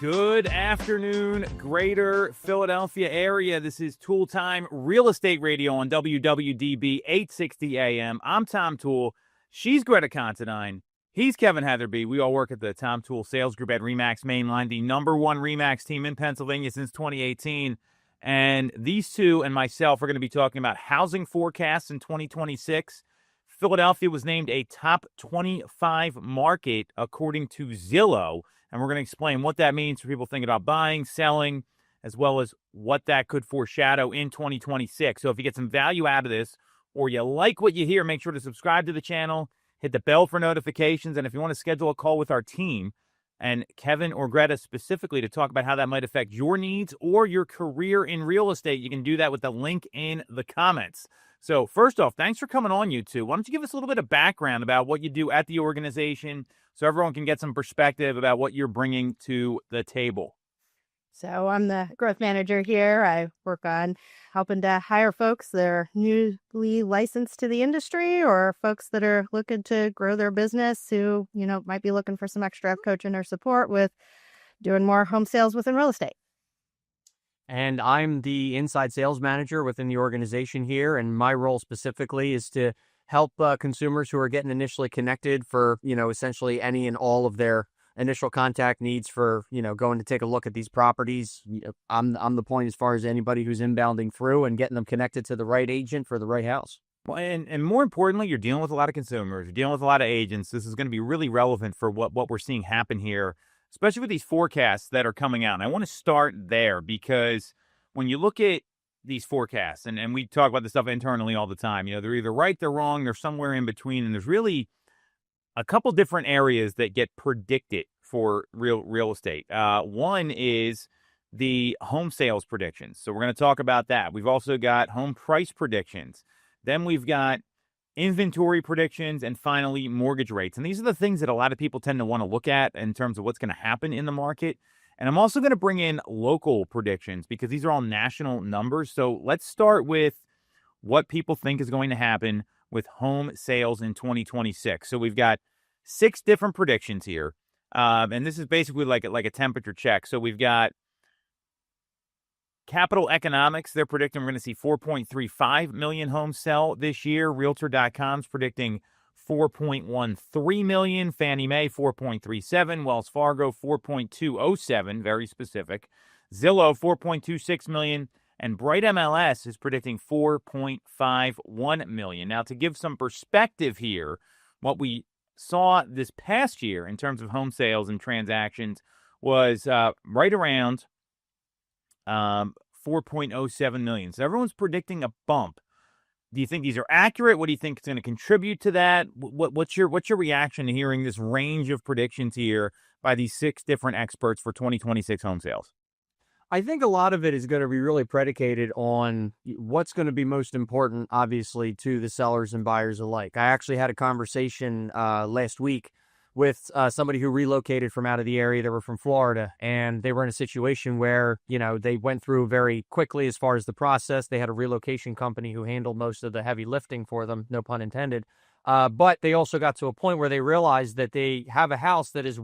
Good afternoon, greater Philadelphia area. This is Toole Time Real Estate Radio on WWDB 860 AM. I'm Tom Toole. She's Greta Considine. He's Kevin Heatherby. We all work at the Tom Toole Sales Group at RE/MAX Mainline, the number one RE/MAX team in Pennsylvania since 2018. And these two and myself are going to be talking about housing forecasts in 2026. Philadelphia was named a top 25 market according to Zillow. And we're going to explain what that means for people thinking about buying, selling, as well as what that could foreshadow in 2026. So if you get some value out of this or you like what you hear, make sure to subscribe to the channel, hit the bell for notifications. And if you want to schedule a call with our team and Kevin or Greta specifically to talk about how that might affect your needs or your career in real estate, you can do that with the link in the comments. So first off, thanks for coming on, you two. Why don't you give us a little bit of background about what you do at the organization so everyone can get some perspective about what you're bringing to the table? So I'm the growth manager here. I work on helping to hire folks that are newly licensed to the industry or folks that are looking to grow their business who, might be looking for some extra coaching or support with doing more home sales within real estate. And I'm the inside sales manager within the organization here. And my role specifically is to help consumers who are getting initially connected for, essentially any and all of their initial contact needs for, going to take a look at these properties. I'm the point as far as anybody who's inbounding through and getting them connected to the right agent for the right house. Well, and more importantly, you're dealing with a lot of consumers, you're dealing with a lot of agents. This is going to be really relevant for what we're seeing happen here, especially with these forecasts that are coming out. And I want to start there because when you look at these forecasts, and we talk about this stuff internally all the time, they're either right, they're wrong, they're somewhere in between. And there's really a couple different areas that get predicted for real estate. One is the home sales predictions. So we're going to talk about that. We've also got home price predictions. Then we've got inventory predictions, and finally, mortgage rates. And these are the things that a lot of people tend to want to look at in terms of what's going to happen in the market. And I'm also going to bring in local predictions because these are all national numbers. So let's start with what people think is going to happen with home sales in 2026. So we've got 6 different predictions here. And this is basically like a temperature check. So we've got Capital Economics. They're predicting we're going to see 4.35 million homes sell this year. Realtor.com's predicting 4.13 million. Fannie Mae 4.37. Wells Fargo 4.207. Very specific. Zillow 4.26 million. And Bright MLS is predicting 4.51 million. Now, to give some perspective here, what we saw this past year in terms of home sales and transactions was right around 4.07 million. So everyone's predicting a bump. Do you think these are accurate? What do you think is going to contribute to that? What's your reaction to hearing this range of predictions here by these 6 different experts for 2026 home sales? I think a lot of it is going to be really predicated on what's going to be most important, obviously, to the sellers and buyers alike. I actually had a conversation last week with somebody who relocated from out of the area. They were from Florida, and they were in a situation where, they went through very quickly as far as the process. They had a relocation company who handled most of the heavy lifting for them, no pun intended. But they also got to a point where they realized that they have a house that is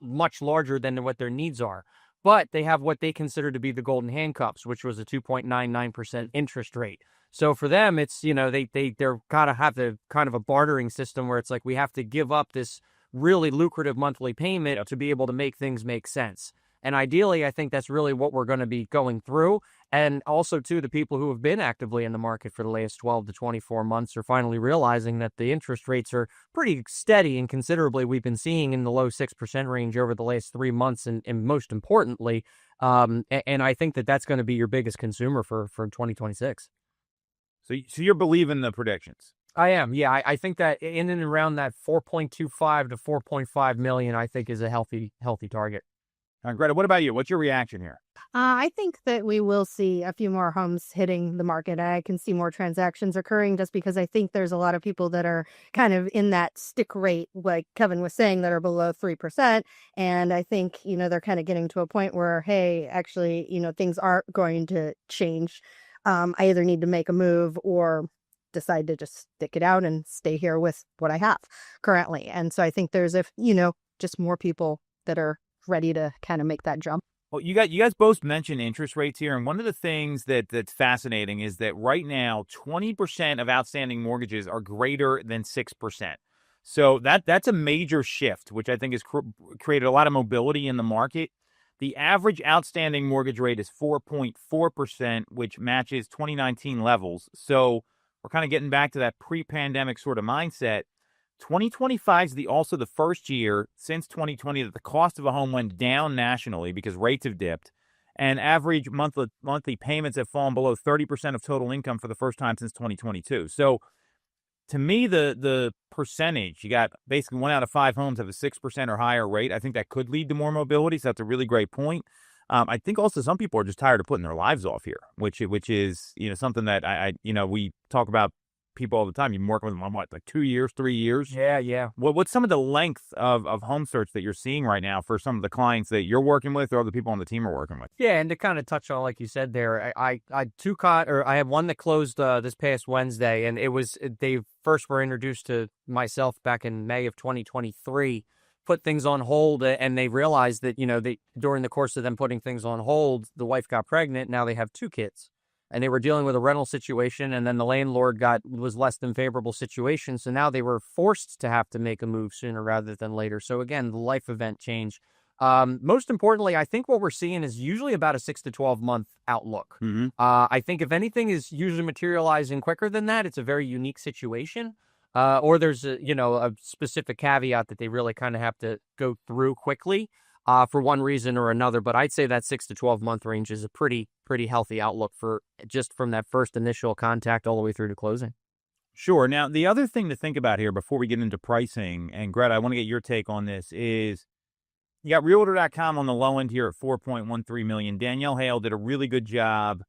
much larger than what their needs are. But they have what they consider to be the golden handcuffs, which was a 2.99% interest rate. So for them, it's, they're gotta have the kind of a bartering system where it's like, we have to give up this really lucrative monthly payment to be able to make things make sense. And ideally, I think that's really what we're going to be going through. And also, too, the people who have been actively in the market for the last 12 to 24 months are finally realizing that the interest rates are pretty steady and considerably we've been seeing in the low 6% range over the last 3 months. And most importantly, and I think that that's going to be your biggest consumer for 2026. So you're believing the predictions? I am. Yeah, I think that in and around that 4.25 to 4.5 million, I think is a healthy target. Greta, what about you? What's your reaction here? I think that we will see a few more homes hitting the market. I can see more transactions occurring just because I think there's a lot of people that are kind of in that stick rate, like Kevin was saying, that are below 3%. And I think, they're kind of getting to a point where, hey, actually, things aren't going to change. I either need to make a move or decide to just stick it out and stay here with what I have currently. And so I think there's just more people that are ready to kind of make that jump. Well, you guys both mentioned interest rates here, and one of the things that's fascinating is that right now, 20% of outstanding mortgages are greater than 6%. So that's a major shift, which I think has created a lot of mobility in the market. The average outstanding mortgage rate is 4.4%, which matches 2019 levels. So we're kind of getting back to that pre-pandemic sort of mindset. 2025 is also the first year since 2020 that the cost of a home went down nationally because rates have dipped, and average monthly payments have fallen below 30% of total income for the first time since 2022. So to me, the percentage, you got basically 1 out of 5 homes have a 6% or higher rate. I think that could lead to more mobility. So that's a really great point. I think also some people are just tired of putting their lives off here, which is something that we talk about people all the time. You've been working with them, what, like 2 years, 3 years? Yeah. What's some of the length of home search that you're seeing right now for some of the clients that you're working with or other people on the team are working with? Yeah, and to kind of touch on, like you said there, I had one that closed this past Wednesday, and they first were introduced to myself back in May of 2023, put things on hold, and they realized that, during the course of them putting things on hold, the wife got pregnant. Now they have 2 kids. And they were dealing with a rental situation, and then the landlord was less than favorable situation. So now they were forced to have to make a move sooner rather than later. So again, the life event change. Most importantly, I think what we're seeing is usually about a 6 to 12 month outlook. Mm-hmm. I think if anything is usually materializing quicker than that, it's a very unique situation. Or there's a specific caveat that they really kind of have to go through quickly. For one reason or another, but I'd say that 6 to 12 month range is a pretty healthy outlook for just from that first initial contact all the way through to closing. Sure. Now, the other thing to think about here before we get into pricing, and Greta, I want to get your take on this, is you got Realtor.com on the low end here at 4.13 million. Danielle Hale did a really good job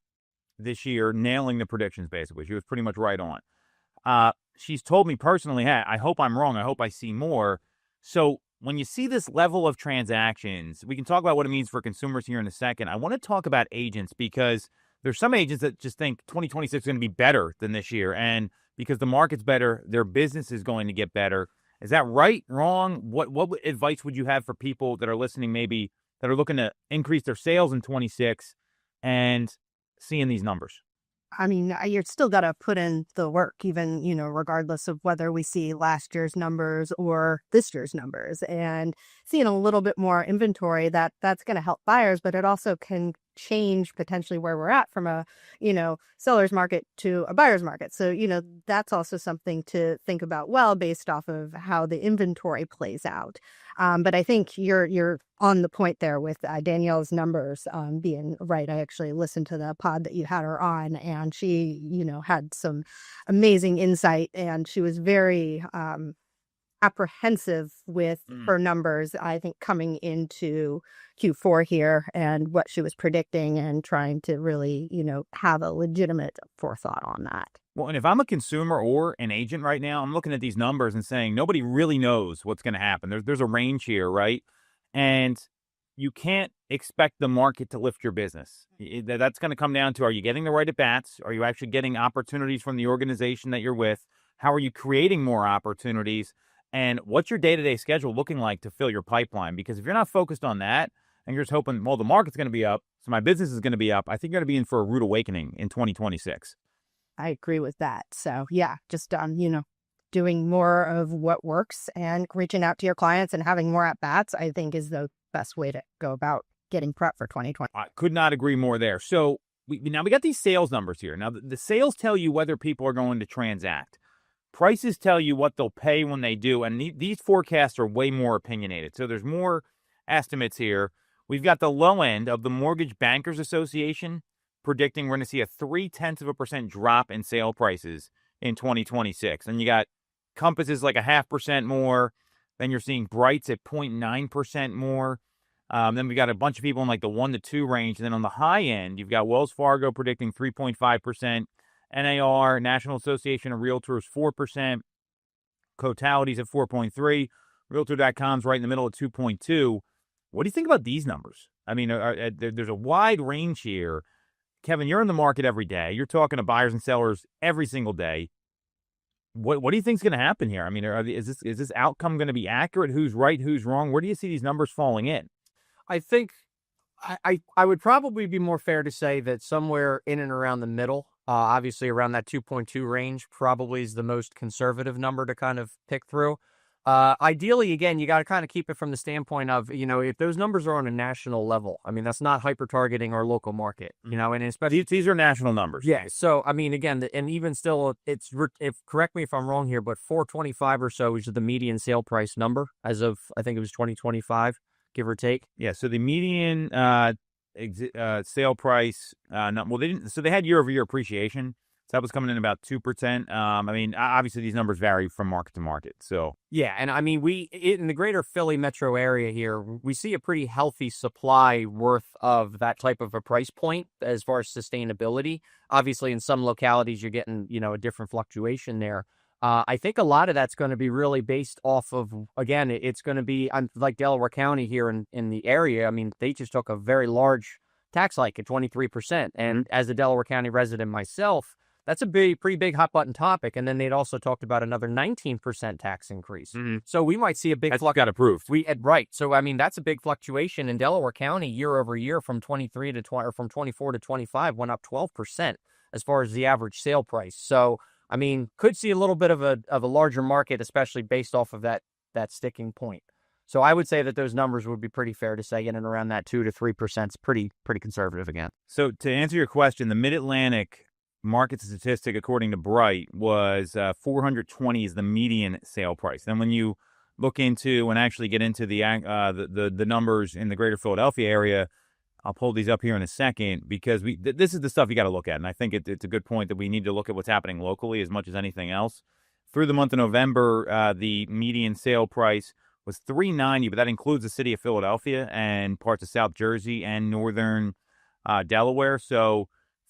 this year nailing the predictions, basically. She was pretty much right on. She's told me personally, hey, I hope I'm wrong. I hope I see more. So when you see this level of transactions, we can talk about what it means for consumers here in a second. I want to talk about agents because there's some agents that just think 2026 is going to be better than this year. And because the market's better, their business is going to get better. Is that right, wrong? What advice would you have for people that are listening, maybe that are looking to increase their sales in 26 and seeing these numbers? I mean, you're still got to put in the work, even, regardless of whether we see last year's numbers or this year's numbers, and seeing a little bit more inventory that's going to help buyers, but it also can change potentially where we're at from a, seller's market to a buyer's market. So, that's also something to think about based off of how the inventory plays out. But I think you're on the point there with Danielle's numbers being right. I actually listened to the pod that you had her on, and she, had some amazing insight, and she was very apprehensive with her numbers, I think, coming into Q4 here and what she was predicting and trying to really, have a legitimate forethought on that. Well, and if I'm a consumer or an agent right now, I'm looking at these numbers and saying nobody really knows what's going to happen. There's a range here, right? And you can't expect the market to lift your business. That's going to come down to, are you getting the right at-bats? Are you actually getting opportunities from the organization that you're with? How are you creating more opportunities? And what's your day-to-day schedule looking like to fill your pipeline? Because if you're not focused on that and you're just hoping, well, the market's going to be up, so my business is going to be up, I think you're going to be in for a rude awakening in 2026. I agree with that. So yeah, just doing more of what works and reaching out to your clients and having more at bats, I think, is the best way to go about getting prep for 2020. I could not agree more there. So we got these sales numbers here. Now the sales tell you whether people are going to transact. Prices tell you what they'll pay when they do, and these forecasts are way more opinionated. So there's more estimates here. We've got the low end of the Mortgage Bankers Association predicting we're going to see a 0.3% drop in sale prices in 2026. And you got Compass is like 0.5% more. Then you're seeing Brights at 0.9% more. Then we got a bunch of people in like the 1 to 2 range. And then on the high end, you've got Wells Fargo predicting 3.5%. NAR, National Association of Realtors, 4%. Cotality's at 4.3%. Realtor.com's right in the middle at 2.2%. What do you think about these numbers? I mean, there's a wide range here. Kevin, you're in the market every day. You're talking to buyers and sellers every single day. What do you think is going to happen here? I mean, is this outcome going to be accurate? Who's right? Who's wrong? Where do you see these numbers falling in? I think I would probably be more fair to say that somewhere in and around the middle, obviously around that 2.2 range, probably is the most conservative number to kind of pick through. Ideally, again, you got to kind of keep it from the standpoint of, if those numbers are on a national level, I mean, that's not hyper targeting our local market, and especially These are national numbers. yeah. So, I mean, again, and even still, if correct me if I'm wrong here, but 425 or so is the median sale price number as of, I think it was 2025, give or take. Yeah, so the median sale price, well, they didn't. So they had year-over-year appreciation. So that was coming in about 2%. I mean, obviously these numbers vary from market to market. So Yeah, and I mean, in the greater Philly metro area here, we see a pretty healthy supply worth of that type of a price point as far as sustainability. Obviously, in some localities, you're getting, a different fluctuation there. I think a lot of that's going to be really based off of, again, it's going to be like Delaware County here in the area. I mean, they just took a very large tax hike at 23%. And as a Delaware County resident myself, that's a pretty big hot button topic. And then they'd also talked about another 19% tax increase. Mhm. So we might see a big that's got approved. Right. So, I mean, that's a big fluctuation in Delaware County year over year from 23 to 20, or from 24 to 25 went up 12% as far as the average sale price. So, I mean, could see a little bit of a larger market, especially based off of that sticking point. So I would say that those numbers would be pretty fair to say in and around that 2 to 3% is pretty conservative again. So to answer your question, the Mid-Atlantic market statistic, according to Bright, was 420 is the median sale price. Then when you look into and actually get into the numbers in the greater Philadelphia area, I'll pull these up here in a second because this is the stuff you got to look at. And I think it's a good point that we need to look at what's happening locally as much as anything else. Through the month of November, the median sale price was $390, but that includes the city of Philadelphia and parts of South Jersey and northern Delaware. So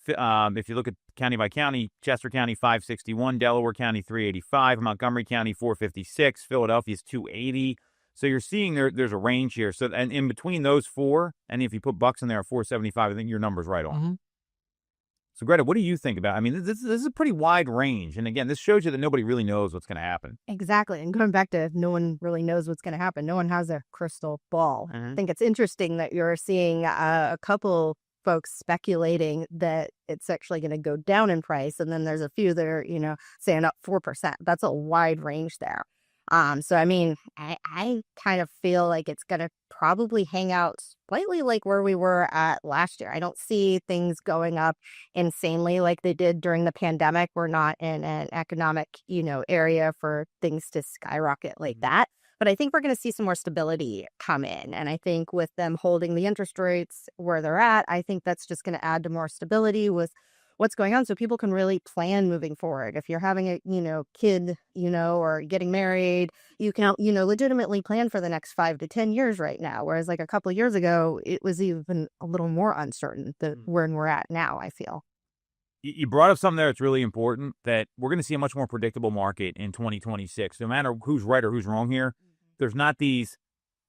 if you look at county by county, Chester County $561, Delaware County $385, Montgomery County $456, Philadelphia's $280. So you're seeing there's a range here. So and in between those four, and if you put Bucks in there at $475, I think your number's right on. Mm-hmm. So Greta, what do you think about? I mean, this is a pretty wide range, and again, this shows you that nobody really knows what's going to happen. Exactly. And going back to no one really knows what's going to happen. No one has a crystal ball. Mm-hmm. I think it's interesting that you're seeing a couple folks speculating that it's actually going to go down in price. And then there's a few that are, saying up 4%. That's a wide range there. So, I mean, I kind of feel like it's going to probably hang out slightly like where we were at last year. I don't see things going up insanely like they did during the pandemic. We're not in an economic, area for things to skyrocket like that. But I think we're going to see some more stability come in. And I think with them holding the interest rates where they're at, I think that's just going to add to more stability with what's going on so people can really plan moving forward. If you're having a, kid, or getting married, you can, legitimately plan for the next 5 to 10 years right now. Whereas like a couple of years ago, it was even a little more uncertain than where we're at now, I feel. You brought up something there that's really important, that we're going to see a much more predictable market in 2026. No matter who's right or who's wrong here, there's not these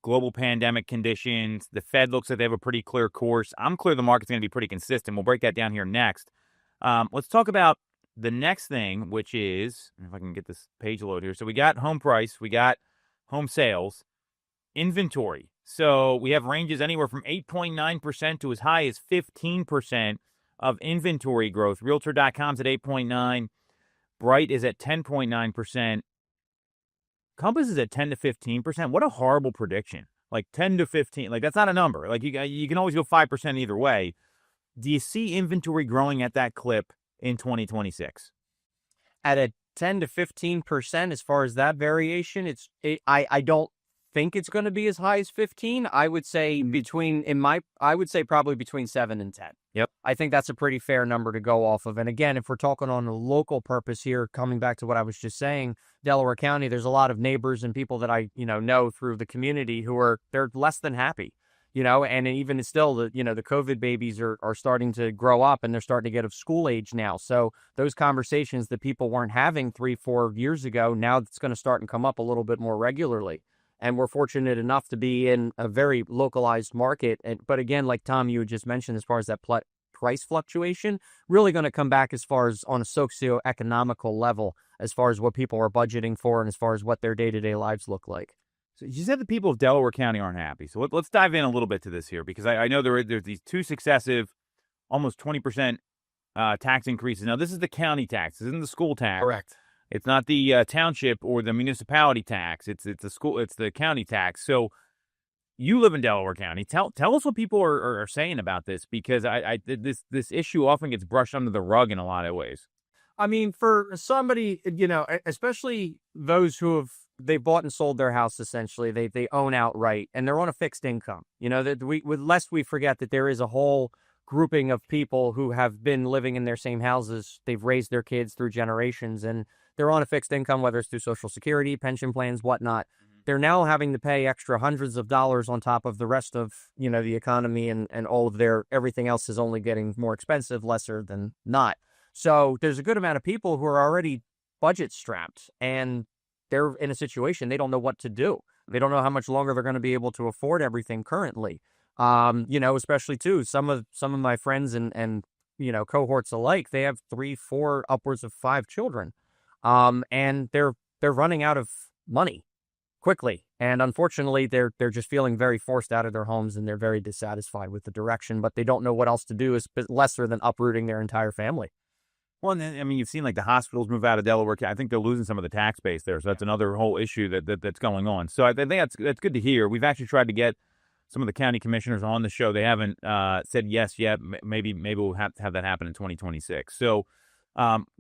global pandemic conditions. The Fed looks like they have a pretty clear course. I'm clear the market's going to be pretty consistent. We'll break that down here next. Let's talk about the next thing, which is, if I can get this page load here. So we got home price, we got home sales, inventory. So we have ranges anywhere from 8.9% to as high as 15% of inventory growth. Realtor.com's at 8.9%. Bright is at 10.9%. Compass is at 10 to 15%. What a horrible prediction. Like 10 to 15. Like, that's not a number. Like, you can always go 5% either way. Do you see inventory growing at that clip in 2026? At a 10 to 15% as far as that variation, I don't think it's going to be as high as 15. I would say probably between 7 and 10. Yep. I think that's a pretty fair number to go off of. And again, if we're talking on a local purpose here, coming back to what I was just saying, Delaware County, there's a lot of neighbors and people that I, know through the community they're less than happy, and even still the COVID babies are starting to grow up and they're starting to get of school age now. So those conversations that people weren't having 3-4 years ago, now it's going to start and come up a little bit more regularly. And we're fortunate enough to be in a very localized market. But again, like Tom, you had just mentioned, as far as that price fluctuation, really going to come back as far as on a socioeconomical level, as far as what people are budgeting for and as far as what their day-to-day lives look like. So you said the people of Delaware County aren't happy. So let's dive in a little bit to this here, because I know there's these two successive, almost 20% tax increases. Now, this is the county tax. This isn't the school tax. Correct. It's not the township or the municipality tax. It's the county tax. So you live in Delaware County. Tell us what people are saying about this, because this issue often gets brushed under the rug in a lot of ways. I mean, for somebody, especially those who they bought and sold their house, essentially, they own outright, and they're on a fixed income. That lest we forget that there is a whole grouping of people who have been living in their same houses. They've raised their kids through generations, and they're on a fixed income, whether it's through Social Security, pension plans, whatnot. They're now having to pay extra hundreds of dollars on top of the rest of, the economy, and all of everything else is only getting more expensive, lesser than not. So there's a good amount of people who are already budget strapped, and they're in a situation they don't know what to do. They don't know how much longer they're going to be able to afford everything currently. Especially too, some of my friends and cohorts alike, they have 3, 4, upwards of 5 children. And they're running out of money quickly. And unfortunately, they're just feeling very forced out of their homes, and they're very dissatisfied with the direction, but they don't know what else to do, is lesser than uprooting their entire family. Well, and then, I mean, you've seen like the hospitals move out of Delaware. I think they're losing some of the tax base there. So that's another whole issue that's going on. So I think that's good to hear. We've actually tried to get some of the county commissioners on the show. They haven't said yes yet. Maybe we'll have to have that happen in 2026. So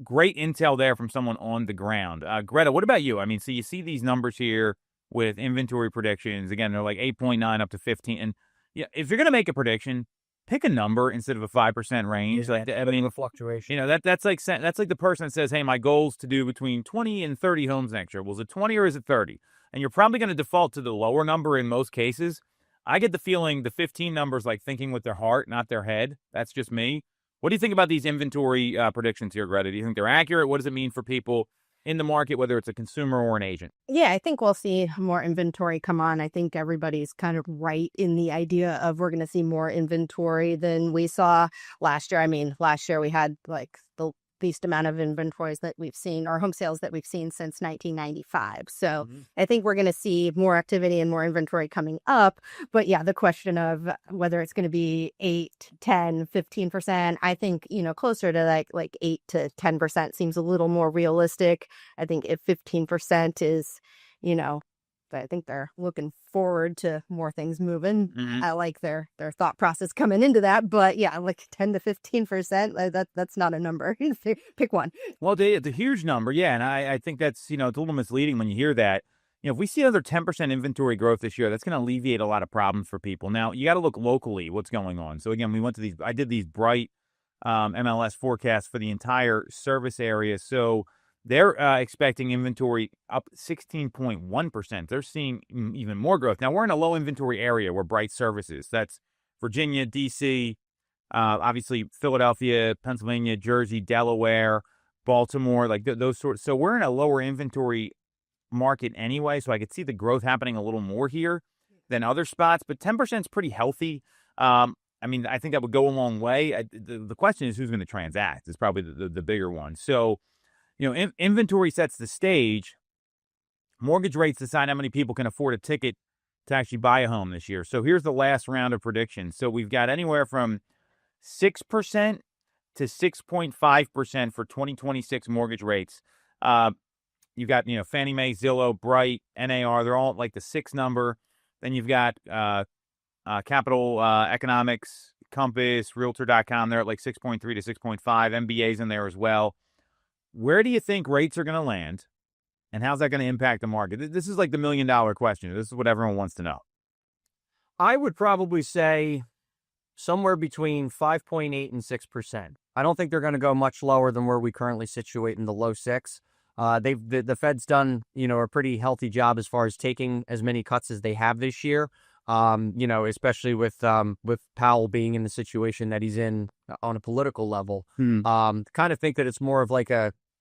great intel there from someone on the ground. Greta, what about you? I mean, so you see these numbers here with inventory predictions. Again, they're like 8.9 up to 15. And if you're going to make a prediction, pick a number instead of a 5% range. Yeah, I mean, a fluctuation. That's like the person that says, "Hey, my goal is to do between 20 and 30 homes next year." Well, is it 20 or is it 30? And you're probably going to default to the lower number in most cases. I get the feeling the 15 number is like thinking with their heart, not their head. That's just me. What do you think about these inventory predictions here, Greta? Do you think they're accurate? What does it mean for people in the market, whether it's a consumer or an agent? Yeah, I think we'll see more inventory come on. I think everybody's kind of right in the idea of we're going to see more inventory than we saw last year. I mean, last year we had like the least amount of inventories that we've seen, or home sales that we've seen since 1995. So I think we're going to see more activity and more inventory coming up. But yeah, the question of whether it's going to be 8, 10, 15%, I think, closer to like 8 to 10% seems a little more realistic. I think if 15% is, I think they're looking forward to more things moving. I like their thought process coming into that. But yeah, like 10 to 15%, that's not a number. Pick one. Well, it's a huge number. Yeah. And I think that's, it's a little misleading when you hear that. If we see another 10% inventory growth this year, that's going to alleviate a lot of problems for people. Now, you got to look locally what's going on. So again, I did these bright MLS forecasts for the entire service area. So they're expecting inventory up 16.1%. They're seeing even more growth. Now, we're in a low inventory area where Bright services. That's Virginia, D.C., obviously Philadelphia, Pennsylvania, Jersey, Delaware, Baltimore, like those sorts. So we're in a lower inventory market anyway, so I could see the growth happening a little more here than other spots. But 10% is pretty healthy. I mean, I think that would go a long way. The question is who's going to transact is probably the bigger one. So, inventory sets the stage. Mortgage rates decide how many people can afford a ticket to actually buy a home this year. So here's the last round of predictions. So we've got anywhere from 6% to 6.5% for 2026 mortgage rates. You've got, Fannie Mae, Zillow, Bright, NAR. They're all like the 6 number. Then you've got Capital Economics, Compass, Realtor.com. They're at like 6.3 to 6.5. MBA's in there as well. Where do you think rates are going to land, and how's that going to impact the market? This is like the $1 million question. This is what everyone wants to know. I would probably say somewhere between 5.8 and 6%. I don't think they're going to go much lower than where we currently situate in the low 6. The Fed's done, a pretty healthy job as far as taking as many cuts as they have this year. Especially with Powell being in the situation that he's in on a political level. Kind of think that it's more of like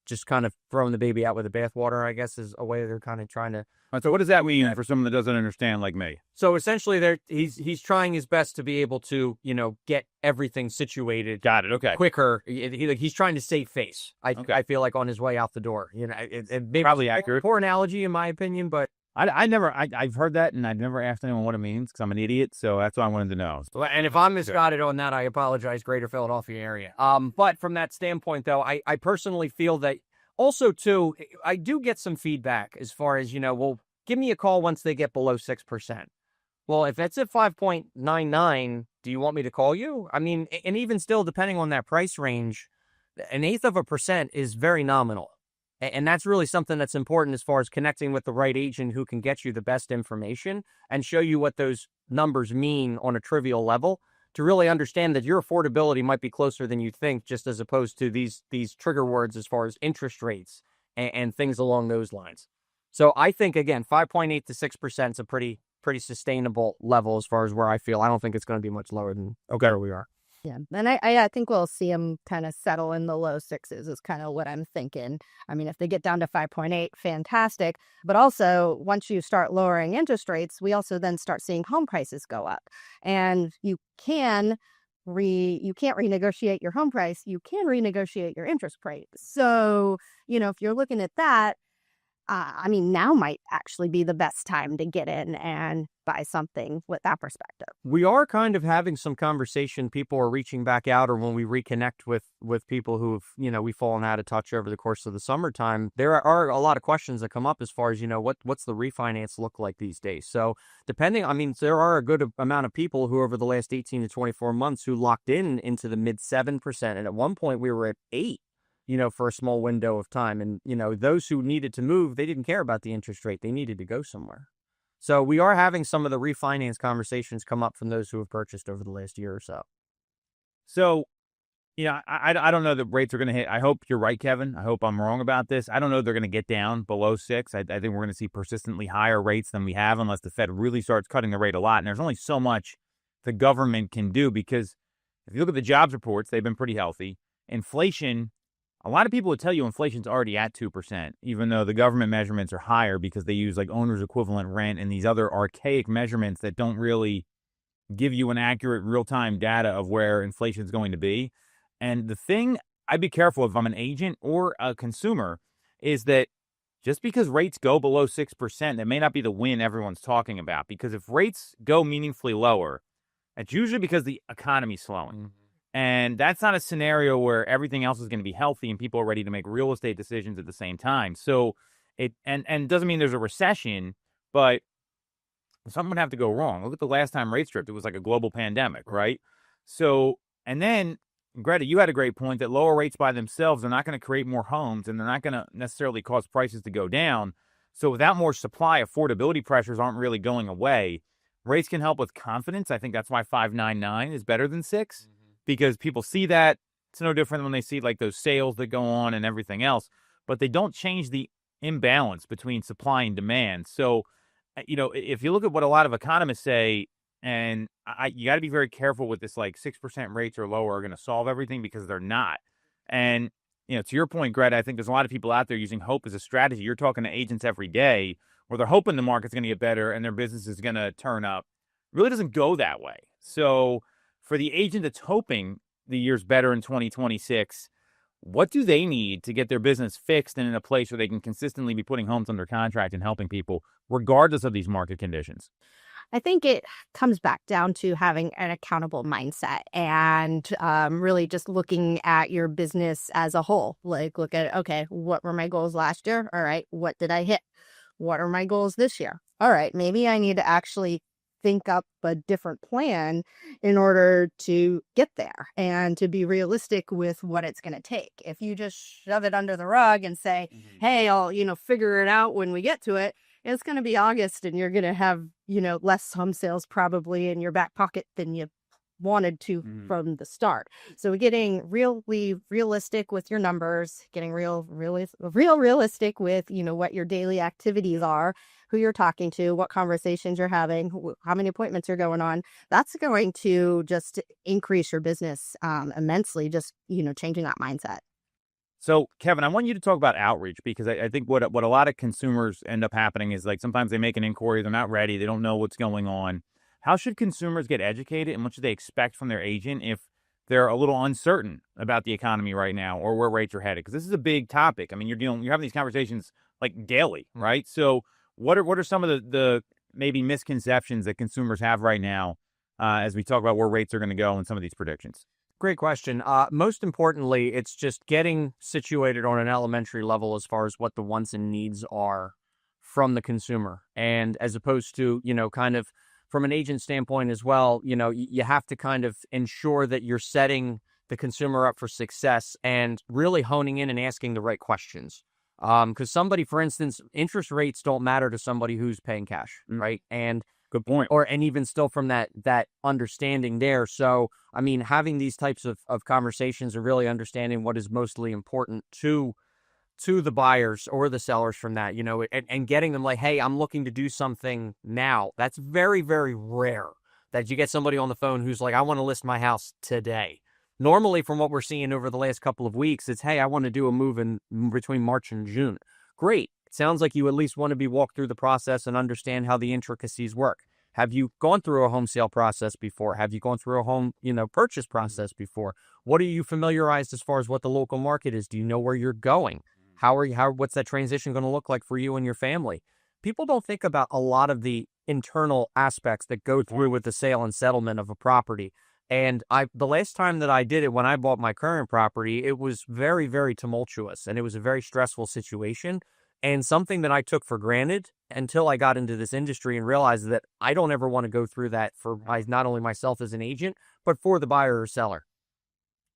just kind of throwing the baby out with the bathwater, I guess, is a way they're kind of trying to. So what does that mean for someone that doesn't understand like me? So essentially, he's trying his best to be able to, get everything situated. Got it. Okay. Quicker. He's trying to save face. I feel like on his way out the door. It probably accurate. Poor analogy in my opinion, but I've heard that, and I've never asked anyone what it means because I'm an idiot. So that's what I wanted to know. Well, and if I'm misguided on that, I apologize, Greater Philadelphia area. But from that standpoint, though, I personally feel that also, too, I do get some feedback as far as, well, give me a call once they get below 6%. Well, if it's at 5.99, do you want me to call you? I mean, and even still, depending on that price range, an eighth of a percent is very nominal. And that's really something that's important as far as connecting with the right agent who can get you the best information and show you what those numbers mean on a trivial level to really understand that your affordability might be closer than you think, just as opposed to these trigger words as far as interest rates and things along those lines. So I think, again, 5.8 to 6% is a pretty sustainable level as far as where I feel. I don't think it's going to be much lower than where we are. Yeah, and I think we'll see them kind of settle in the low sixes is kind of what I'm thinking. I mean, if they get down to 5.8, fantastic. But also, once you start lowering interest rates, we also then start seeing home prices go up. And you can't renegotiate your home price. You can renegotiate your interest rate. So, if you're looking at that, I mean, now might actually be the best time to get in and buy something with that perspective. We are kind of having some conversation. People are reaching back out, or when we reconnect with people who've, we've fallen out of touch over the course of the summertime, there are a lot of questions that come up as far as, what's the refinance look like these days? So there are a good amount of people who over the last 18 to 24 months who locked into the mid 7%. And at one point we were at 8%. For a small window of time. And, those who needed to move, they didn't care about the interest rate. They needed to go somewhere. So we are having some of the refinance conversations come up from those who have purchased over the last year or so. So, I don't know that rates are going to hit. I hope you're right, Kevin. I hope I'm wrong about this. I don't know they're going to get down below 6. I think we're going to see persistently higher rates than we have unless the Fed really starts cutting the rate a lot. And there's only so much the government can do because if you look at the jobs reports, they've been pretty healthy. Inflation, a lot of people would tell you inflation's already at 2%, even though the government measurements are higher because they use like owner's equivalent rent and these other archaic measurements that don't really give you an accurate real-time data of where inflation is going to be. And the thing I'd be careful if I'm an agent or a consumer is that just because rates go below 6%, that may not be the win everyone's talking about. Because if rates go meaningfully lower, it's usually because the economy's slowing. Mm-hmm. And that's not a scenario where everything else is going to be healthy and people are ready to make real estate decisions at the same time. So it doesn't mean there's a recession, but something would have to go wrong. Look at the last time rates tripped. It was like a global pandemic, right? So, and then, Greta, you had a great point that lower rates by themselves are not going to create more homes and they're not going to necessarily cause prices to go down. So without more supply, affordability pressures aren't really going away. Rates can help with confidence. I think that's why 5.99 is better than 6. Mm-hmm. Because people see that. It's no different when they see like those sales that go on and everything else, but they don't change the imbalance between supply and demand. So, if you look at what a lot of economists say, and you got to be very careful with this, like 6% rates or lower are going to solve everything because they're not. And, to your point, Greta, I think there's a lot of people out there using hope as a strategy. You're talking to agents every day where they're hoping the market's going to get better and their business is going to turn up. It really doesn't go that way. So, for the agent that's hoping the year's better in 2026, what do they need to get their business fixed and in a place where they can consistently be putting homes under contract and helping people, regardless of these market conditions? I think it comes back down to having an accountable mindset and really just looking at your business as a whole. Like, look at, okay, what were my goals last year? All right, what did I hit? What are my goals this year? All right, maybe I need to actually think up a different plan in order to get there and to be realistic with what it's going to take. If you just shove it under the rug and say, mm-hmm. Hey, I'll, figure it out when we get to it, it's going to be August and you're going to have, less home sales probably in your back pocket than you wanted to from the start. So getting really realistic with your numbers, getting realistic with, what your daily activities are, who you're talking to, what conversations you're having, how many appointments you're going on. That's going to just increase your business immensely, just, changing that mindset. So, Kevin, I want you to talk about outreach because I think what a lot of consumers end up happening is like sometimes they make an inquiry, they're not ready, they don't know what's going on. How should consumers get educated and what should they expect from their agent if they're a little uncertain about the economy right now or where rates are headed? Because this is a big topic. I mean, you're having these conversations like daily, right? So What are some of the maybe misconceptions that consumers have right now as we talk about where rates are going to go and some of these predictions? Great question. Most importantly, it's just getting situated on an elementary level as far as what the wants and needs are from the consumer. And as opposed to, kind of from an agent standpoint as well, you have to kind of ensure that you're setting the consumer up for success and really honing in and asking the right questions. Because somebody, for instance, interest rates don't matter to somebody who's paying cash, right? And Good point. and even still from that understanding there. So, I mean, having these types of conversations and really understanding what is mostly important to the buyers or the sellers from that, and getting them like, hey, I'm looking to do something now. That's very, very rare that you get somebody on the phone who's like, I want to list my house today. Normally, from what we're seeing over the last couple of weeks, it's, hey, I want to do a move in between March and June. Great. Sounds like you at least want to be walked through the process and understand how the intricacies work. Have you gone through a home sale process before? Have you gone through a home, purchase process before? What are you familiarized as far as what the local market is? Do you know where you're going? What's that transition going to look like for you and your family? People don't think about a lot of the internal aspects that go through with the sale and settlement of a property. And the last time that I did it, when I bought my current property, it was very, very tumultuous and it was a very stressful situation. And something that I took for granted until I got into this industry and realized that I don't ever want to go through that for not only myself as an agent, but for the buyer or seller.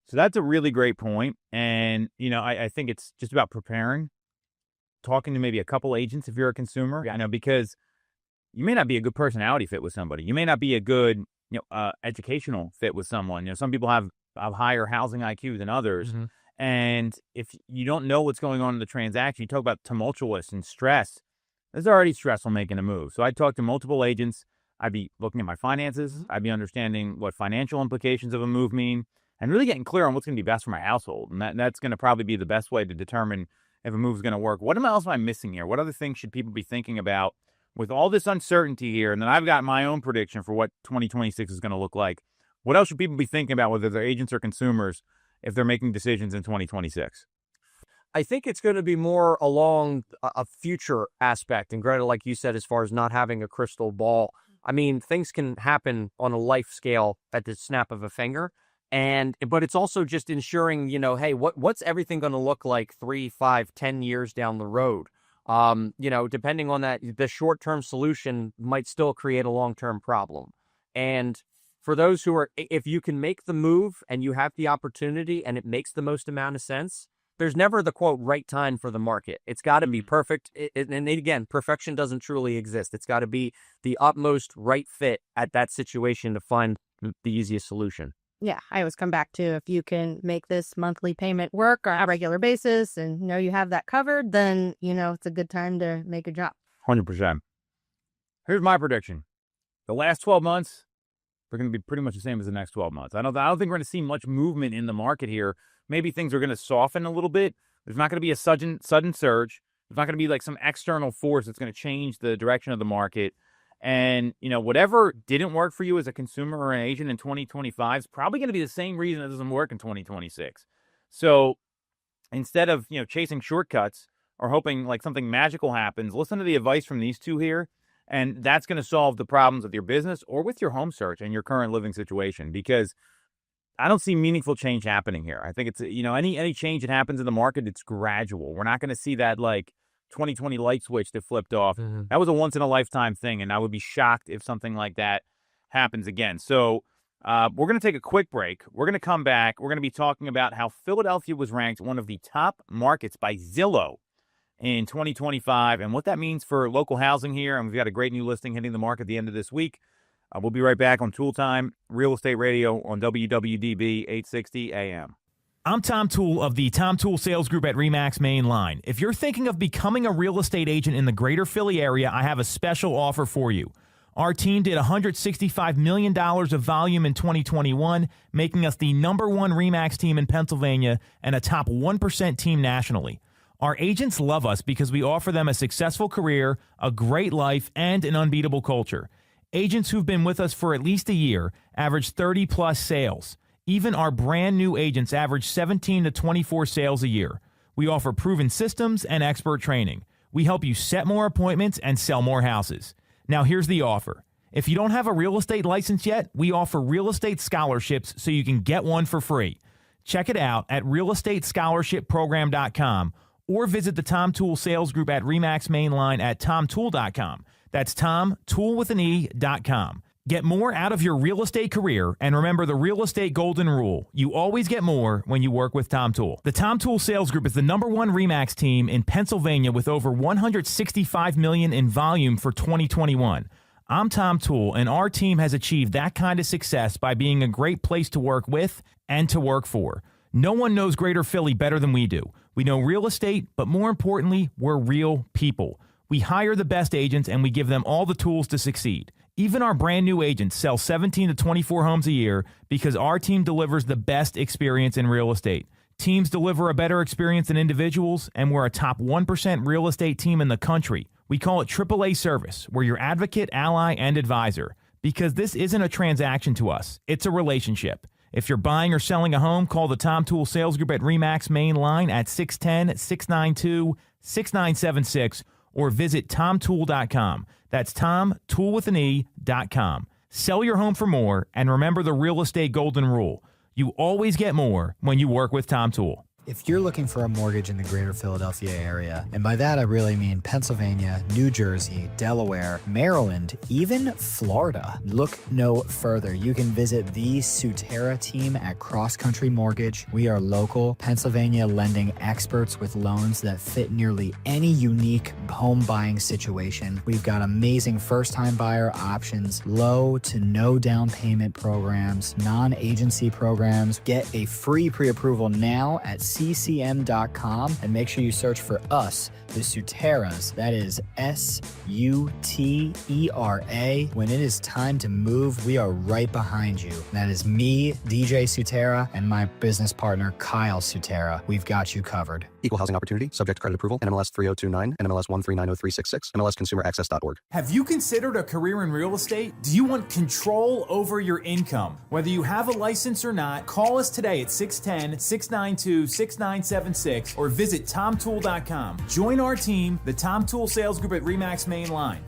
So that's a really great point. And, I think it's just about preparing, talking to maybe a couple agents if you're a consumer, because you may not be a good personality fit with somebody. You may not be a good, educational fit with someone. Some people have a higher housing IQ than others. Mm-hmm. And if you don't know what's going on in the transaction, you talk about tumultuous and stress. It's already stressful making a move. So I'd talk to multiple agents. I'd be looking at my finances. I'd be understanding what financial implications of a move mean and really getting clear on what's going to be best for my household. And that's going to probably be the best way to determine if a move is going to work. What else am I missing here? What other things should people be thinking about with all this uncertainty here? And then I've got my own prediction for what 2026 is going to look like. What else should people be thinking about, whether they're agents or consumers, if they're making decisions in 2026? I think it's going to be more along a future aspect. And Greta, like you said, as far as not having a crystal ball, I mean, things can happen on a life scale at the snap of a finger. But it's also just ensuring, hey, what's everything going to look like 3, 5, 10 years down the road? Depending on that, the short-term solution might still create a long-term problem. And for those who are, if you can make the move and you have the opportunity and it makes the most amount of sense, there's never the quote right time for the market. It's got to be perfect. And again, perfection doesn't truly exist. It's got to be the utmost right fit at that situation to find the easiest solution. Yeah, I always come back to, if you can make this monthly payment work on a regular basis and you have that covered, then it's a good time to make a jump. 100%. Here's my prediction. The last 12 months, they're going to be pretty much the same as the next 12 months. I don't think we're going to see much movement in the market here. Maybe things are going to soften a little bit. There's not going to be a sudden surge. There's not going to be like some external force that's going to change the direction of the market. And, whatever didn't work for you as a consumer or an agent in 2025 is probably going to be the same reason it doesn't work in 2026. So instead of, chasing shortcuts or hoping like something magical happens, listen to the advice from these two here. And that's going to solve the problems with your business or with your home search and your current living situation, because I don't see meaningful change happening here. I think it's, any change that happens in the market, it's gradual. We're not going to see that like 2020 light switch that flipped off. Mm-hmm. That was a once in a lifetime thing. And I would be shocked if something like that happens again. So we're going to take a quick break. We're going to come back. We're going to be talking about how Philadelphia was ranked one of the top markets by Zillow in 2025 and what that means for local housing here. And we've got a great new listing hitting the market at the end of this week. We'll be right back on Toole Time, Real Estate Radio on WWDB 860 AM. I'm Tom Toole of the Tom Toole Sales Group at RE/MAX Main Line. If you're thinking of becoming a real estate agent in the greater Philly area, I have a special offer for you. Our team did $165 million of volume in 2021, making us the #1 RE/MAX team in Pennsylvania and a top 1% team nationally. Our agents love us because we offer them a successful career, a great life, and an unbeatable culture. Agents who've been with us for at least a year average 30-plus sales. Even our brand new agents average 17 to 24 sales a year. We offer proven systems and expert training. We help you set more appointments and sell more houses. Now, here's the offer. If you don't have a real estate license yet, we offer real estate scholarships so you can get one for free. Check it out at realestatescholarshipprogram.com or visit the Tom Toole Sales Group at RE/MAX Mainline at tomtoole.com. That's tomtoole.com. Get more out of your real estate career, and remember the real estate golden rule. You always get more when you work with Tom Toole. The Tom Toole Sales Group is the #1 RE/MAX team in Pennsylvania with over $165 million in volume for 2021. I'm Tom Toole, and our team has achieved that kind of success by being a great place to work with and to work for. No one knows Greater Philly better than we do. We know real estate, but more importantly, we're real people. We hire the best agents, and we give them all the tools to succeed. Even our brand new agents sell 17 to 24 homes a year because our team delivers the best experience in real estate. Teams deliver a better experience than individuals, and we're a top 1% real estate team in the country. We call it AAA service. We're your advocate, ally, and advisor. Because this isn't a transaction to us, it's a relationship. If you're buying or selling a home, call the Tom Toole Sales Group at RE/MAX Main Line at 610-692-6976 or visit tomtoole.com. That's tomtoole.com. Sell your home for more, and remember the real estate golden rule. You always get more when you work with Tom Toole. If you're looking for a mortgage in the greater Philadelphia area, and by that I really mean Pennsylvania, New Jersey, Delaware, Maryland, even Florida, look no further. You can visit the Sutera team at Cross Country Mortgage. We are local Pennsylvania lending experts with loans that fit nearly any unique home buying situation. We've got amazing first-time buyer options, low to no down payment programs, non-agency programs. Get a free pre-approval now at ccm.com and make sure you search for us, the Suteras. That is Sutera. When it is time to move, we are right behind you. That is me, DJ Sutera, and my business partner, Kyle Sutera. We've got you covered. Equal housing opportunity, subject to credit approval, NMLS 3029, NMLS 1390366, MLSconsumeraccess.org. Have you considered a career in real estate? Do you want control over your income? Whether you have a license or not, call us today at 610-692-6976 or visit tomtoole.com. Join our team, the Tom Toole Sales Group at RE/MAX Main Line.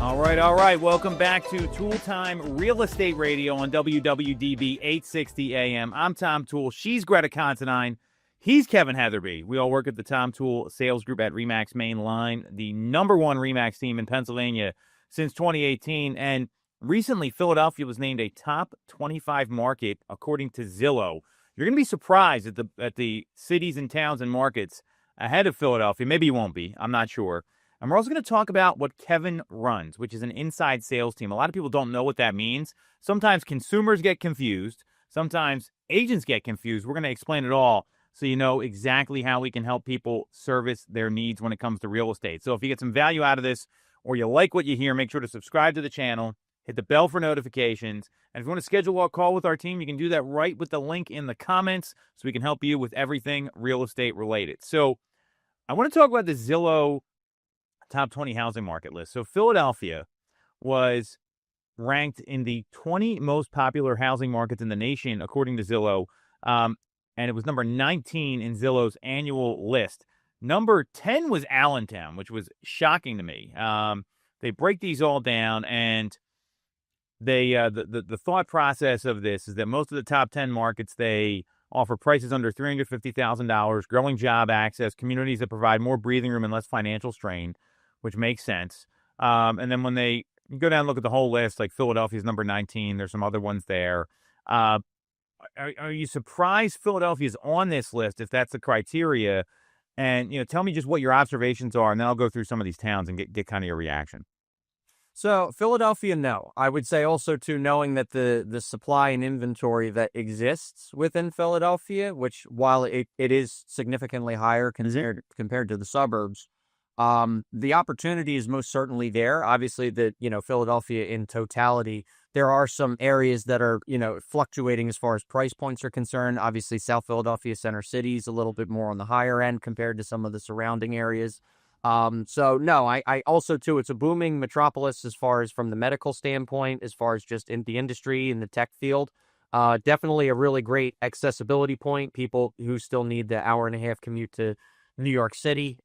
All right. Welcome back to Toole Time Real Estate Radio on WWDB 860 AM. I'm Tom Toole. She's Greta Considine. He's Kevin Heatherby. We all work at the Tom Toole Sales Group at RE/MAX Main Line, the #1 RE/MAX team in Pennsylvania since 2018. And recently, Philadelphia was named a top 25 market according to Zillow. You're going to be surprised at the cities and towns and markets ahead of Philadelphia. Maybe you won't be. I'm not sure. And we're also going to talk about what Kevin runs, which is an inside sales team. A lot of people don't know what that means. Sometimes consumers get confused. Sometimes agents get confused. We're going to explain it all so you know exactly how we can help people service their needs when it comes to real estate. So if you get some value out of this or you like what you hear, make sure to subscribe to the channel, hit the bell for notifications. And if you want to schedule a call with our team, you can do that right with the link in the comments so we can help you with everything real estate related. So I want to talk about the Zillow top 20 housing market list. So Philadelphia was ranked in the 20 most popular housing markets in the nation, according to Zillow. And it was number 19 in Zillow's annual list. Number 10 was Allentown, which was shocking to me. They break these all down, and they the thought process of this is that most of the top 10 markets, they offer prices under $350,000, growing job access, communities that provide more breathing room and less financial strain, which makes sense. And then when you go down and look at the whole list, like Philadelphia's number 19, there's some other ones there. Are you surprised Philadelphia's on this list if that's the criteria? And, tell me just what your observations are, and then I'll go through some of these towns and get kind of your reaction. So Philadelphia, no. I would say also, too, knowing that the supply and inventory that exists within Philadelphia, which while it is significantly higher compared to the suburbs, the opportunity is most certainly there. Obviously, Philadelphia in totality, there are some areas that are, fluctuating as far as price points are concerned. Obviously, South Philadelphia, Center City is a little bit more on the higher end compared to some of the surrounding areas. So no, I also too, it's a booming metropolis as far as from the medical standpoint, as far as just in the industry in the tech field. Definitely a really great accessibility point. People who still need the hour-and-a-half commute to New York City.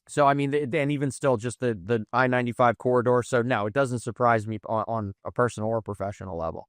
So, I mean, and even still, just the I-95 corridor. So, no, it doesn't surprise me on a personal or professional level.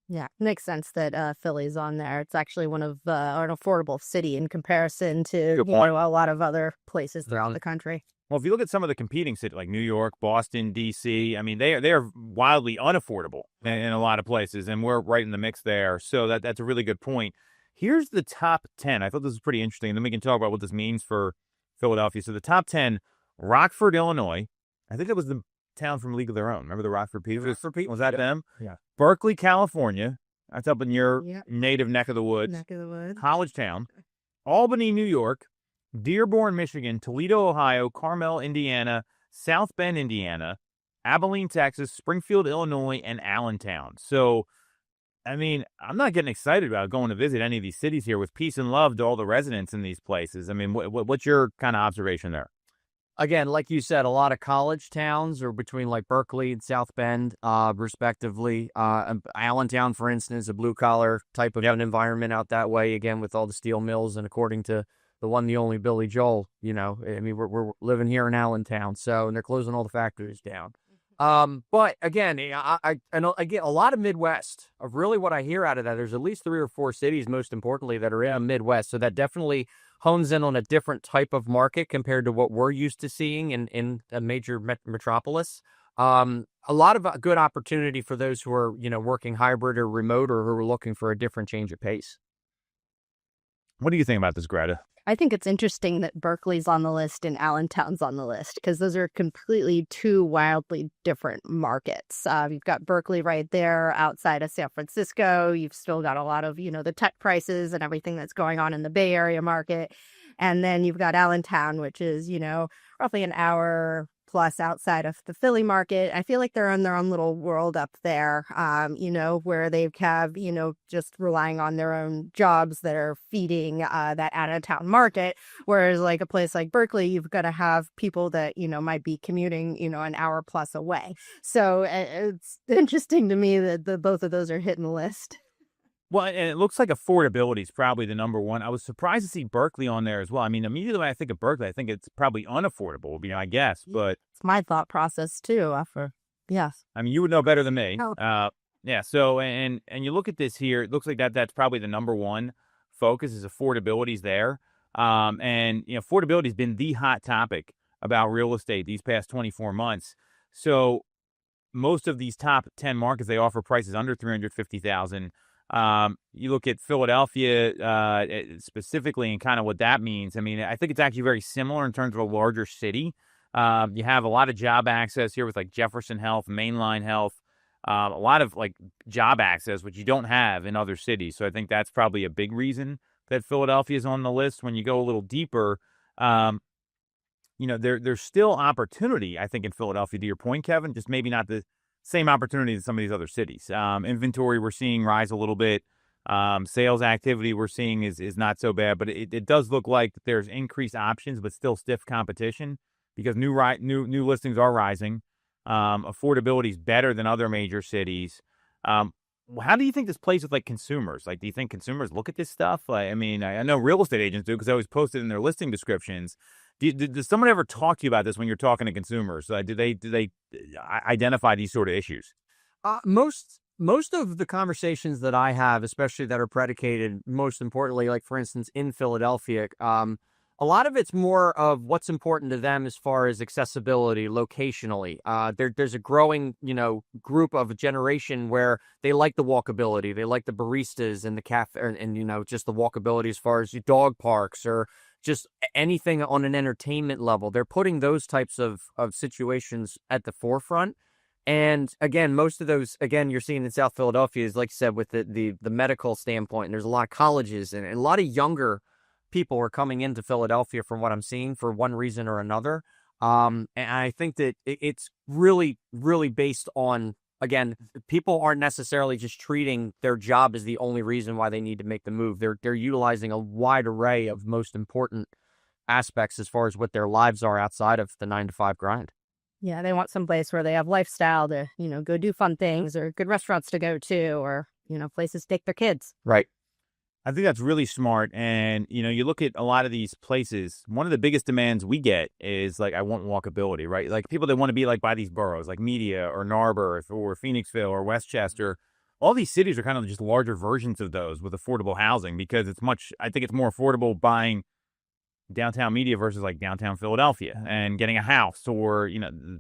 Yeah, makes sense that Philly's on there. It's actually one of an affordable city in comparison to Good point. a lot of other places throughout the country. Well, if you look at some of the competing cities like New York, Boston, D.C., I mean, they are wildly unaffordable in a lot of places, and we're right in the mix there. So that's a really good point. Here's the top 10. I thought this was pretty interesting, and then we can talk about what this means for Philadelphia. So the top 10, Rockford, Illinois. I think that was the town from League of Their Own. Remember the Rockford Peters? Was that them? Yeah. Berkeley, California. That's up in your Yep. native neck of the woods. Neck of the woods. College Town. Albany, New York. Dearborn, Michigan. Toledo, Ohio. Carmel, Indiana. South Bend, Indiana. Abilene, Texas. Springfield, Illinois. And Allentown. So, I mean, I'm not getting excited about going to visit any of these cities here with peace and love to all the residents in these places. I mean, what's your kind of observation there? Again, like you said, a lot of college towns are between like Berkeley and South Bend, respectively. Allentown, for instance, a blue-collar type of an environment out that way, again, with all the steel mills. And according to the one, the only Billy Joel, I mean, we're living here in Allentown, and they're closing all the factories down. But again, and again, a lot of Midwest of really what I hear out of that. There's at least 3 or 4 cities, most importantly, that are in the Midwest. So that definitely hones in on a different type of market compared to what we're used to seeing in a major metropolis. A lot of good opportunity for those who are, working hybrid or remote or who are looking for a different change of pace. What do you think about this, Greta? I think it's interesting that Berkeley's on the list and Allentown's on the list because those are completely two wildly different markets. You've got Berkeley right there outside of San Francisco. You've still got a lot of, the tech prices and everything that's going on in the Bay Area market. And then you've got Allentown, which is, roughly an hour plus outside of the Philly market. I feel like they're in their own little world up there, where they have, just relying on their own jobs that are feeding that out-of-town market. Whereas like a place like Berkeley, you've got to have people that, might be commuting, an hour plus away. So it's interesting to me that both of those are hitting the list. Well, and it looks like affordability is probably the number one. I was surprised to see Berkeley on there as well. I mean, immediately when I think of Berkeley, I think it's probably unaffordable, I guess. But it's my thought process too. Yes. I mean, you would know better than me. Oh. Yeah. So, and you look at this here, it looks like that's probably the number one focus is affordability's there. And affordability has been the hot topic about real estate these past 24 months. So, most of these top 10 markets, they offer prices under $350,000. You look at Philadelphia specifically and kind of what that means. I mean, I think it's actually very similar in terms of a larger city. You have a lot of job access here with like Jefferson Health, Mainline Health, a lot of like job access, which you don't have in other cities. So I think that's probably a big reason that Philadelphia is on the list. When you go a little deeper, there's still opportunity, I think, in Philadelphia, to your point, Kevin, just maybe not the same opportunity as some of these other cities. Inventory we're seeing rise a little bit. Sales activity we're seeing is not so bad, but it does look like there's increased options, but still stiff competition because new listings are rising. Affordability is better than other major cities. How do you think this plays with like consumers? Like, do you think consumers look at this stuff? Like, I mean, I know real estate agents do because they always post it in their listing descriptions. Does someone ever talk to you about this when you're talking to consumers? Do they identify these sort of issues? Most of the conversations that I have, especially that are predicated, most importantly, like for instance in Philadelphia, a lot of it's more of what's important to them as far as accessibility, locationally. There's a growing, group of a generation where they like the walkability, they like the baristas and the cafe, and just the walkability as far as dog parks or just anything on an entertainment level. They're putting those types of situations at the forefront. And again, most of those, you're seeing in South Philadelphia is, like you said, with the medical standpoint, and there's a lot of colleges and a lot of younger people are coming into Philadelphia from what I'm seeing for one reason or another. And I think that it's really, really based on, again, people aren't necessarily just treating their job as the only reason why they need to make the move. They're utilizing a wide array of most important aspects as far as what their lives are outside of the 9-to-5 grind. Yeah, they want some place where they have lifestyle to, go do fun things or good restaurants to go to or, places take their kids. Right. I think that's really smart. And, you look at a lot of these places, one of the biggest demands we get is like, I want walkability, right? Like people that want to be like by these boroughs, like Media or Narberth or Phoenixville or Westchester. All these cities are kind of just larger versions of those with affordable housing because I think it's more affordable buying downtown Media versus like downtown Philadelphia and getting a house or,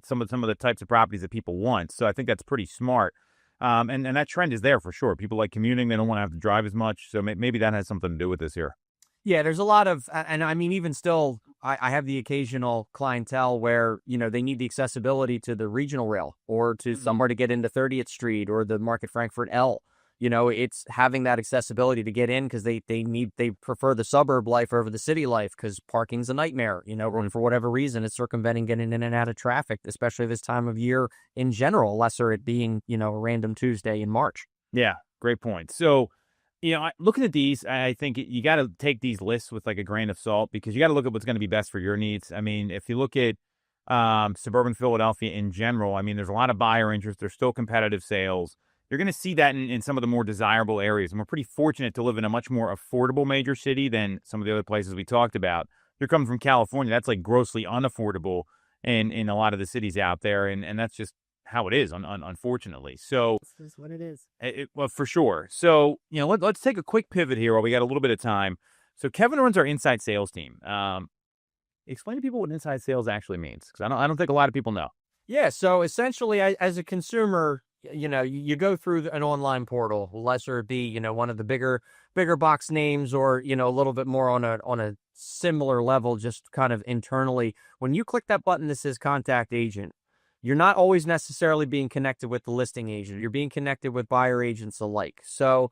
some of the types of properties that people want. So I think that's pretty smart. And that trend is there for sure. People like commuting. They don't want to have to drive as much. So maybe that has something to do with this here. Yeah, there's a lot of, and I mean, even still, I have the occasional clientele where, they need the accessibility to the regional rail or to somewhere to get into 30th Street or the Market Frankfurt L. It's having that accessibility to get in because they prefer the suburb life over the city life because parking's a nightmare, and for whatever reason, it's circumventing getting in and out of traffic, especially this time of year in general, lesser it being, a random Tuesday in March. Yeah, great point. So, looking at these, I think you got to take these lists with like a grain of salt because you got to look at what's going to be best for your needs. I mean, if you look at suburban Philadelphia in general, I mean, there's a lot of buyer interest. There's still competitive sales. You're going to see that in some of the more desirable areas. And we're pretty fortunate to live in a much more affordable major city than some of the other places we talked about. You're coming from California. That's like grossly unaffordable in a lot of the cities out there. And that's just how it is, unfortunately. So This is what it is. Well, for sure. So, let's take a quick pivot here while we got a little bit of time. So Kevin runs our inside sales team. Explain to people what inside sales actually means, because I don't think a lot of people know. Yeah, so essentially, as a consumer, you go through an online portal, lesser it be, one of the bigger box names or, a little bit more on a similar level, just kind of internally. When you click that button that says contact agent, you're not always necessarily being connected with the listing agent. You're being connected with buyer agents alike. So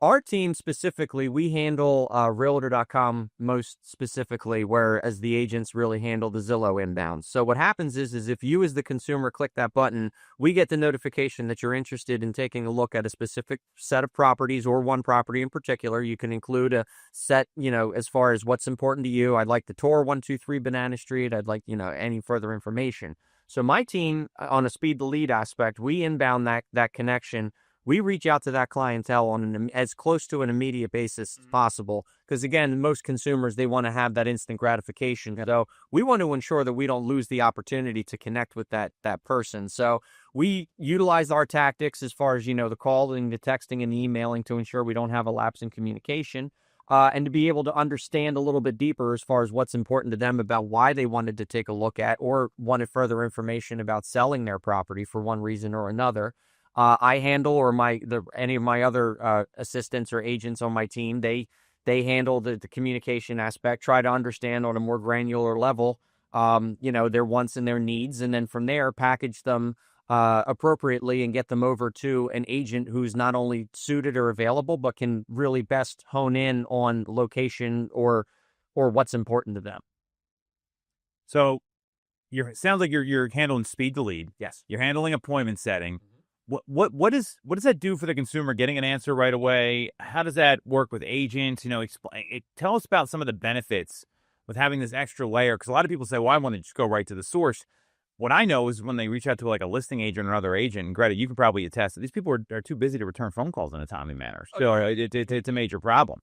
our team specifically, we handle Realtor.com most specifically, whereas the agents really handle the Zillow inbound. So what happens is if you as the consumer click that button, we get the notification that you're interested in taking a look at a specific set of properties or one property in particular. You can include a set, as far as what's important to you. I'd like the tour 123 Banana Street. I'd like, any further information. So my team, on a speed to lead aspect, we inbound that connection. We reach out to that clientele on as close to an immediate basis as possible. Because again, most consumers, they want to have that instant gratification. So we want to ensure that we don't lose the opportunity to connect with that person. So we utilize our tactics as far as, the calling, the texting, and the emailing to ensure we don't have a lapse in communication. And to be able to understand a little bit deeper as far as what's important to them about why they wanted to take a look at or wanted further information about selling their property for one reason or another. I handle, or any of my other assistants or agents on my team, they handle the communication aspect, try to understand on a more granular level, their wants and their needs, and then from there package them appropriately and get them over to an agent who's not only suited or available, but can really best hone in on location or what's important to them. So it sounds like you're handling speed to lead. Yes. You're handling appointment setting. What does that do for the consumer getting an answer right away? How does that work with agents? Tell us about some of the benefits with having this extra layer. Because a lot of people say, well, I want to just go right to the source. What I know is when they reach out to like a listing agent or another agent, and Greta, you can probably attest that these people are too busy to return phone calls in a timely manner. So it's a major problem.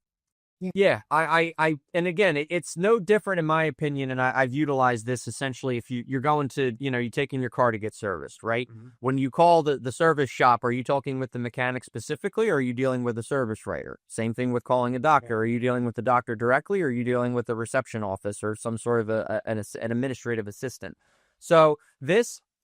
Yeah, and again, it's no different in my opinion, and I've utilized this essentially. If you're going to, you're taking your car to get serviced, right? Mm-hmm. When you call the service shop, are you talking with the mechanic specifically, or are you dealing with a service writer? Same thing with calling a doctor. Are you dealing with the doctor directly, or are you dealing with the reception office or some sort of an administrative assistant? So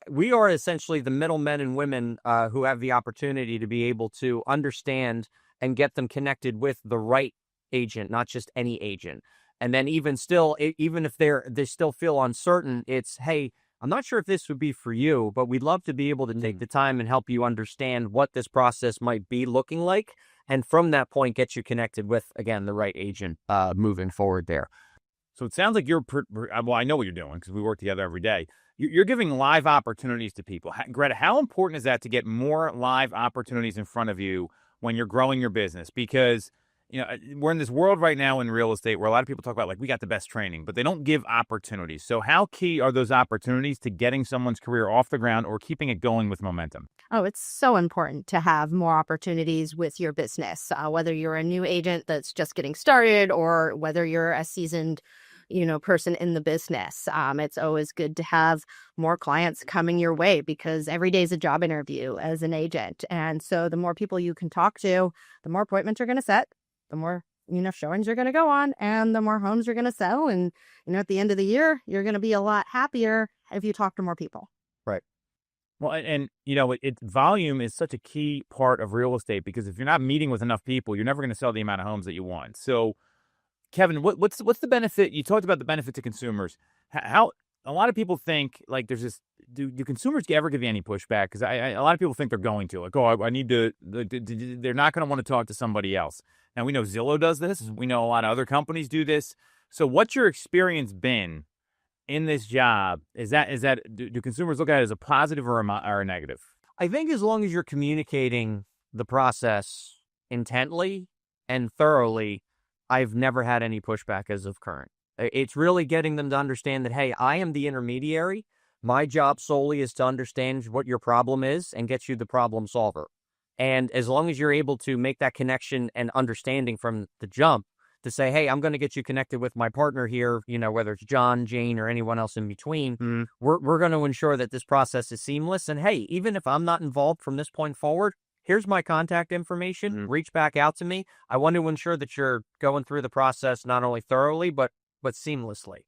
we are essentially the middlemen and women who have the opportunity to be able to understand and get them connected with the right agent, not just any agent. And then even if they still feel uncertain, it's, hey, I'm not sure if this would be for you, but we'd love to be able to take the time and help you understand what this process might be looking like. And from that point, get you connected with, again, the right agent moving forward there. So it sounds like well, I know what you're doing because we work together every day. You're giving live opportunities to people. Greta, how important is that to get more live opportunities in front of you when you're growing your business? Because we're in this world right now in real estate where a lot of people talk about like we got the best training, but they don't give opportunities. So how key are those opportunities to getting someone's career off the ground or keeping it going with momentum? Oh, it's so important to have more opportunities with your business, whether you're a new agent that's just getting started or whether you're a seasoned, person in the business. It's always good to have more clients coming your way because every day is a job interview as an agent. And so the more people you can talk to, the more appointments you're going to set, the more showings you're going to go on, and the more homes you're going to sell. And at the end of the year, you're going to be a lot happier if you talk to more people. Right. Well, and volume is such a key part of real estate because if you're not meeting with enough people, you're never going to sell the amount of homes that you want. So, Kevin, what's the benefit? You talked about the benefit to consumers. How a lot of people think like there's this. Do consumers ever give you any pushback? Because a lot of people think they're going to like, oh, I need to. They're not going to want to talk to somebody else. Now we know Zillow does this. We know a lot of other companies do this. So, what's your experience been in this job? Do consumers look at it as a positive or a negative? I think as long as you're communicating the process intently and thoroughly, I've never had any pushback as of current. It's really getting them to understand that, hey, I am the intermediary. My job solely is to understand what your problem is and get you the problem solver. And as long as you're able to make that connection and understanding from the jump to say, hey, I'm going to get you connected with my partner here, whether it's John, Jane, or anyone else in between, we're going to ensure that this process is seamless. And hey, even if I'm not involved from this point forward, here's my contact information. Reach back out to me. I want to ensure that you're going through the process not only thoroughly, but seamlessly.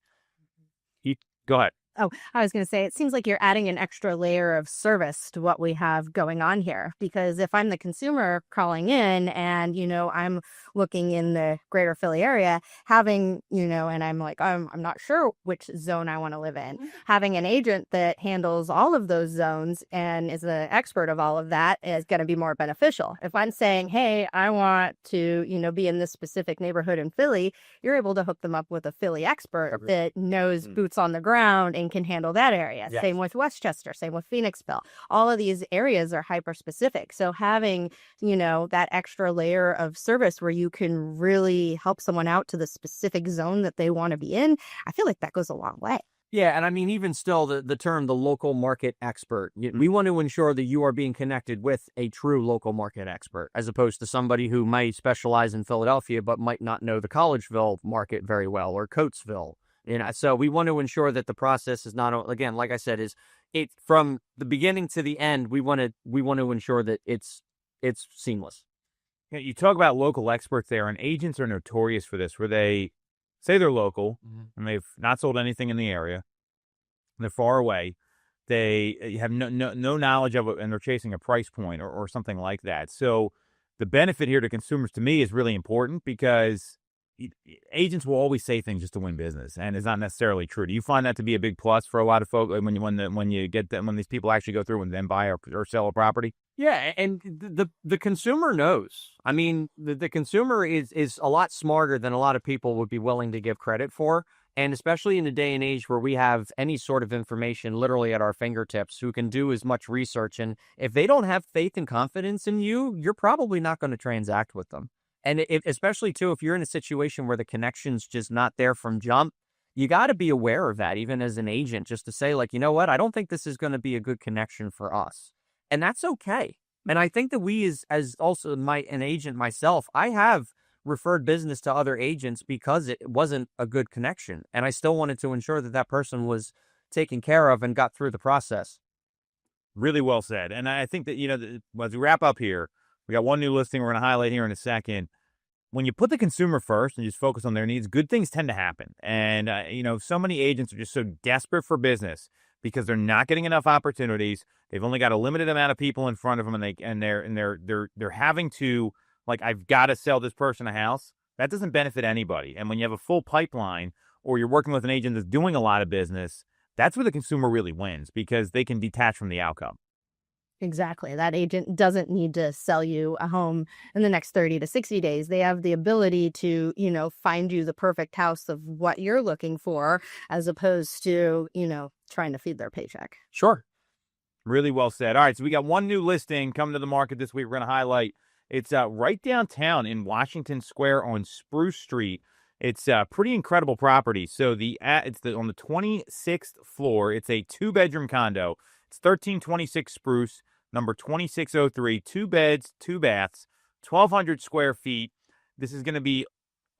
Go ahead. Oh, I was going to say, it seems like you're adding an extra layer of service to what we have going on here. Because if I'm the consumer calling in and, I'm looking in the greater Philly area, having, and I'm like, I'm not sure which zone I want to live in. Having an agent that handles all of those zones and is the expert of all of that is going to be more beneficial. If I'm saying, hey, I want to, be in this specific neighborhood in Philly, you're able to hook them up with a Philly expert that knows boots on the ground and can handle that area. Yes. Same with Westchester, same with Phoenixville. All of these areas are hyper specific. So having, that extra layer of service where you can really help someone out to the specific zone that they want to be in, I feel like that goes a long way. Yeah, and I mean, even still, the term, the local market expert, we want to ensure that you are being connected with a true local market expert, as opposed to somebody who might specialize in Philadelphia, but might not know the Collegeville market very well, or Coatesville. So we want to ensure that the process is not, again, like I said, is it from the beginning to the end. We want to ensure that it's seamless. You talk about local experts there, and agents are notorious for this, where they say they're local and they've not sold anything in the area. They're far away. They have no knowledge of it, and they're chasing a price point or something like that. So the benefit here to consumers, to me, is really important because agents will always say things just to win business, and it's not necessarily true. Do you find that to be a big plus for a lot of folks when these people actually go through and then buy or sell a property? Yeah, and the consumer knows. I mean, the consumer is a lot smarter than a lot of people would be willing to give credit for. And especially in a day and age where we have any sort of information literally at our fingertips, who can do as much research. And if they don't have faith and confidence in you, you're probably not going to transact with them. And especially, too, if you're in a situation where the connection's just not there from jump, you got to be aware of that, even as an agent, just to say, like, you know what, I don't think this is going to be a good connection for us. And that's okay. And I think that we, as also an agent myself, I have referred business to other agents because it wasn't a good connection. And I still wanted to ensure that that person was taken care of and got through the process. Really well said. And I think that, as we wrap up here, we got one new listing we're going to highlight here in a second. When you put the consumer first and just focus on their needs, good things tend to happen. And, so many agents are just so desperate for business because they're not getting enough opportunities. They've only got a limited amount of people in front of them, and they're having to, like, I've got to sell this person a house. That doesn't benefit anybody. And when you have a full pipeline, or you're working with an agent that's doing a lot of business, that's where the consumer really wins because they can detach from the outcome. Exactly. That agent doesn't need to sell you a home in the next 30 to 60 days. They have the ability to, find you the perfect house of what you're looking for, as opposed to, trying to feed their paycheck. Sure. Really well said. All right, so we got one new listing coming to the market this week we're going to highlight. It's right downtown in Washington Square on Spruce Street. It's a pretty incredible property. So on the 26th floor. It's a 2-bedroom condo. It's 1326 Spruce, number 2603. 2 beds, 2 baths, 1,200 square feet. This is going to be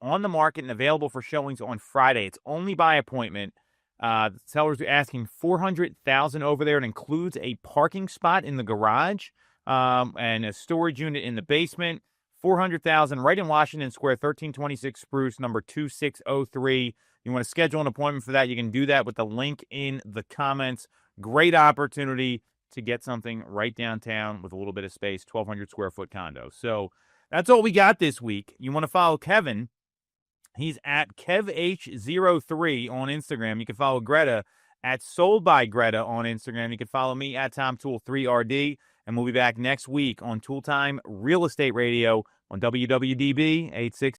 on the market and available for showings on Friday. It's only by appointment. The sellers are asking $400,000 over there. It includes a parking spot in the garage and a storage unit in the basement. $400,000 right in Washington Square, 1326 Spruce, number 2603. You want to schedule an appointment for that, you can do that with the link in the comments. Great opportunity to get something right downtown with a little bit of space, 1,200 square foot condo. So that's all we got this week. You want to follow Kevin? He's at KevH03 on Instagram. You can follow Greta at Sold by Greta on Instagram. You can follow me at TomToole3RD. And we'll be back next week on Toole Time Real Estate Radio on WWDB 860.